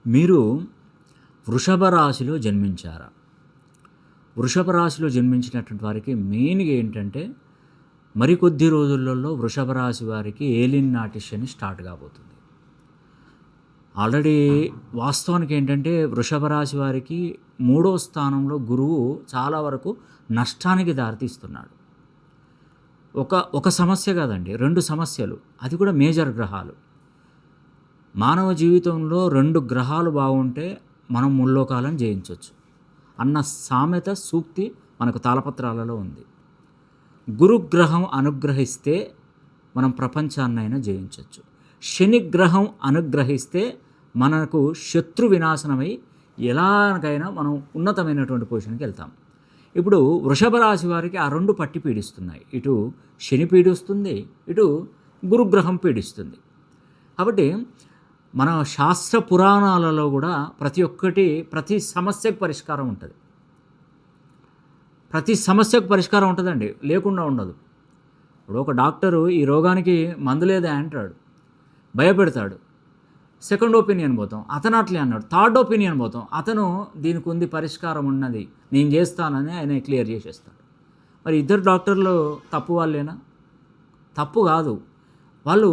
మీరు వృషభ రాశిలో జన్మించారా? వృషభ రాశిలో జన్మించినటువంటి వారికి మెయిన్గా ఏంటంటే మరికొద్ది రోజులలో వృషభ రాశి వారికి ఏలినాటి శని స్టార్ట్ కాబోతుంది. ఆల్రెడీ వాస్తవానికి ఏంటంటే వృషభ రాశి వారికి 3వ స్థానంలో గురువు చాలా వరకు నష్టానికి దారితీస్తున్నాడు. ఒక సమస్య కాదండి, 2 సమస్యలు, అది కూడా మేజర్ గ్రహాలు. మానవ జీవితంలో 2 గ్రహాలు బాగుంటే మనం ముల్లోకాలను జయించవచ్చు అన్న సామెత సూక్తి మనకు తాళపత్రాలలో ఉంది. గురుగ్రహం అనుగ్రహిస్తే మనం ప్రపంచాన్నైనా జయించవచ్చు. శనిగ్రహం అనుగ్రహిస్తే మనకు శత్రు వినాశనమై ఎలాగైనా మనం ఉన్నతమైనటువంటి పొజిషన్కి వెళ్తాం. ఇప్పుడు వృషభ రాశి వారికి ఆ 2 పట్టి పీడిస్తున్నాయి. ఇటు శని పీడిస్తుంది, ఇటు గురుగ్రహం పీడిస్తుంది. కాబట్టి మన శాస్త్ర పురాణాలలో కూడా ప్రతి సమస్యకు పరిష్కారం ఉంటుంది. ప్రతి సమస్యకు పరిష్కారం ఉంటుందండి, లేకుండా ఉండదు. ఇప్పుడు ఒక డాక్టరు ఈ రోగానికి మందు లేదా అంటాడు, భయపెడతాడు. సెకండ్ ఒపీనియన్ పోతాం, అతను అట్లే అన్నాడు. థర్డ్ ఒపీనియన్ పోతాం, అతను దీనికి ఉంది పరిష్కారం ఉన్నది, నేను చేస్తానని ఆయన క్లియర్ చేసేస్తాడు. మరి ఇద్దరు డాక్టర్లు తప్పు వాళ్ళేనా? తప్పు కాదు. వాళ్ళు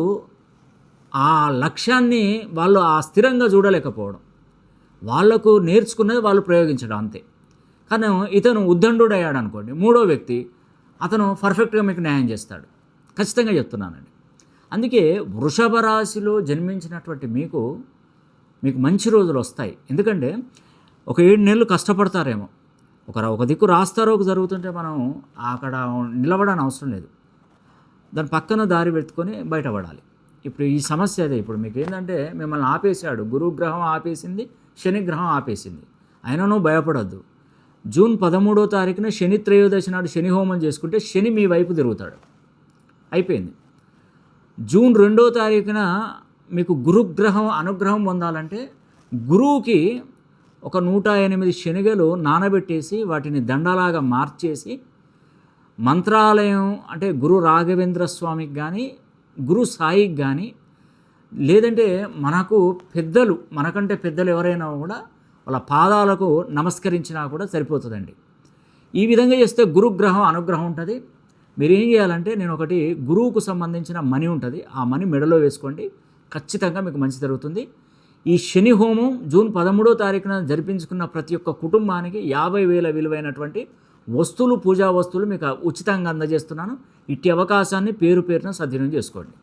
ఆ లక్ష్యాన్ని వాళ్ళు స్థిరంగా చూడలేకపోవడం, వాళ్లకు నేర్చుకున్నది వాళ్ళు ప్రయోగించడం అంతే. కానీ ఇతను ఉద్దండుడు అయ్యాడు అనుకోండి, 3వ వ్యక్తి, అతను పర్ఫెక్ట్గా మీకు న్యాయం చేస్తాడు. ఖచ్చితంగా చెప్తున్నానండి. అందుకే వృషభ రాశిలో జన్మించినటువంటి మీకు మంచి రోజులు వస్తాయి. ఎందుకంటే ఒక 7 నెలలు కష్టపడతారేమో, ఒక దిక్కు రాస్తారో జరుగుతుంటే మనం అక్కడ నిలబడని అవసరం లేదు, దాని పక్కన దారి పెట్టుకొని బయటపడాలి. ఇప్పుడు ఈ సమస్య అదే. ఇప్పుడు మీకు ఏంటంటే మిమ్మల్ని ఆపేశాడు, గురుగ్రహం ఆపేసింది, శనిగ్రహం ఆపేసింది, అయినను భయపడద్దు. జూన్ 13వ తారీఖున శని త్రయోదశి నాడు శని హోమం చేసుకుంటే శని మీ వైపు తిరుగుతాడు, అయిపోయింది. జూన్ 2వ తారీఖున మీకు గురుగ్రహం అనుగ్రహం పొందాలంటే గురువుకి ఒక 108 శనిగలు నానబెట్టేసి వాటిని దండలాగా మార్చేసి మంత్రాలయం అంటే గురు రాఘవేంద్ర స్వామికి కానీ గురు సాయికి కానీ, లేదంటే మనకంటే పెద్దలు ఎవరైనా కూడా వాళ్ళ పాదాలకు నమస్కరించినా కూడా సరిపోతుందండి. ఈ విధంగా చేస్తే గురుగ్రహం అనుగ్రహం ఉంటుంది. మీరు ఏం చేయాలంటే, నేను ఒకటి గురువుకు సంబంధించిన మణి ఉంటుంది, ఆ మణి మెడలో వేసుకోండి, ఖచ్చితంగా మీకు మంచి జరుగుతుంది. ఈ శని హోమం జూన్ 13వ తారీఖున జరిపించుకున్న ప్రతి ఒక్క కుటుంబానికి 50,000 విలువైనటువంటి వస్తువులు, పూజా వస్తువులు మీకు ఉచితంగా అందజేస్తున్నాను. ఇట్టి అవకాశాన్ని పేరున సద్వినియోగం చేసుకోండి.